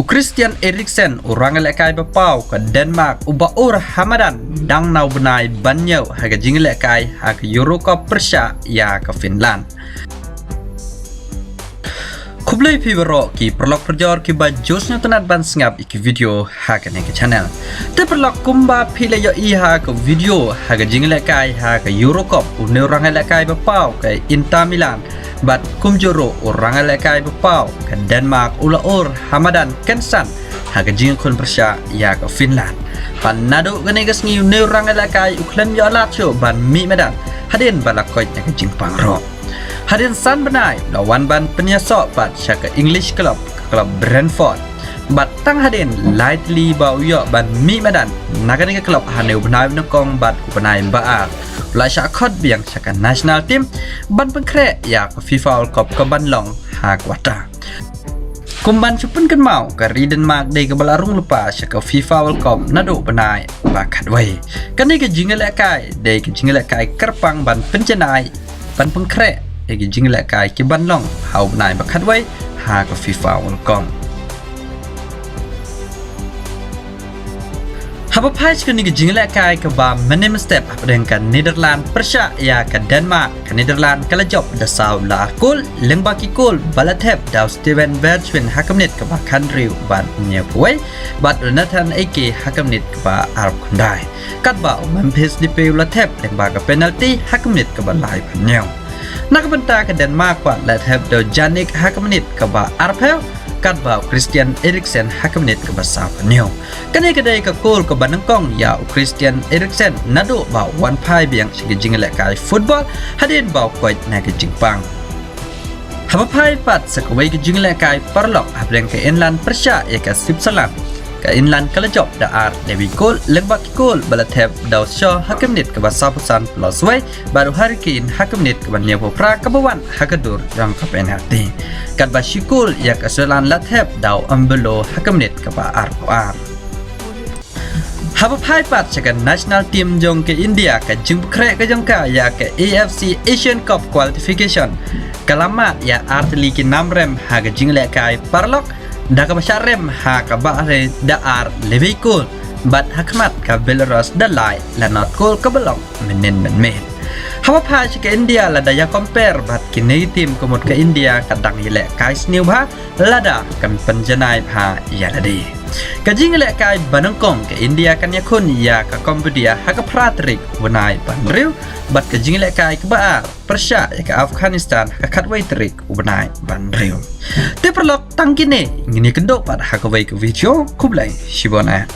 Christian Eriksen orang lekai bapau ke Denmark ubaur Hamadan dang nau benai banyau haga jing lekai haga Euro Cup Persia ya ke Finland. Kublai pibero ki perlok perjor ki ba josnya tenat ban sengap iki video haga ne ke channel. Te perlok kumba pile yo iha ke video haga jing lekai haga Euro Cup une orang lekai bapau ke Inter Milan. Bat kumjoro orang lekai bapau ke Denmark ulaur Hamadan Kensan haga jing kun Persia ya ke Finland. Pan nado ganegas ngi ne orang lekai uklan yo lacho ban mi medan hadin balakoi ya ke jing pangro. Hadin san benai lawan ban penyasok bat syaka English club Brentford. Bat tang hadin lightly bau yo ban mi medan nagani ke club haneu benai nokong bat ku benai baar. Lai syakot biang syaka national team ban pengkre ya ke FIFA World Cup ke ban long ha kuata. Kumban supun kan mau ke Denmark dei ke balarung lupa syaka FIFA World Cup nado benai bakat wei. Kani ke jingelekai dei ke jingelekai kerpang ban pencenai ban pengkre dei ke jingelekai ke ban long hau benai bakat wei ha ke FIFA World Cup. Haba page ke ni ke jingelekai ke ba menem step dengan Netherlands Persia ya ke Denmark ke Netherlands kala job da sau la kul lengbaki kul balatep da Steven Bergwijn hakamnit ke ba country ban nya puai bat Nathan Ake hakamnit ke ba Arab kundai kat ba Memphis Depay latep lengba ke penalty hakamnit ke ba lai panyo nak benta ke Denmark ba latep da Jannik hakamnit ke ba Arab kat ba Christian Eriksen hakamnit ke ba sau panyo kani kedai ke kul ke banengkong ya Christian Eriksen nado ba wan pai biang sige jingelekai football hadin ba kuat na ke jingpang. Haba pai pat sakawai ke jingelekai perlok hableng ke Inland Persia ya ke Switzerland ke Inland kalajop da art dewi kul lengbak kul balatep da shaw hakamnit ke ba sapusan plus way baru harikin hakamnit ke ban nyepo pra kabawan hakadur rang ke penalti kat ba shikul ya ke Switzerland latep da ambelo hakamnit ke ba ar. Haba pai pat syaka national team jong ke India ke jing krek ke jongka ya ke AFC Asian Cup qualification kalama ya artli ki namrem ha ke jing lekai parlok da ka basharem ha ka bahre da ar levikul bat hakmat ka Belarus da lai la not kul ka belong menen men. Haba pai syaka India la da ya compare bat ki nei team komot ke India kadang ile kai sniu ba lada kan penjanai pha ya ladi. Kajing lekai banengkong ke India kan yakun ya ke Cambodia ha ke pratrik wenai banriu bat kajing lekai ke baar Persia ya ke Afghanistan ha katwai trik wenai banriu. Te perlok tangkine ngini kendok pada ha ke video kublai shibona.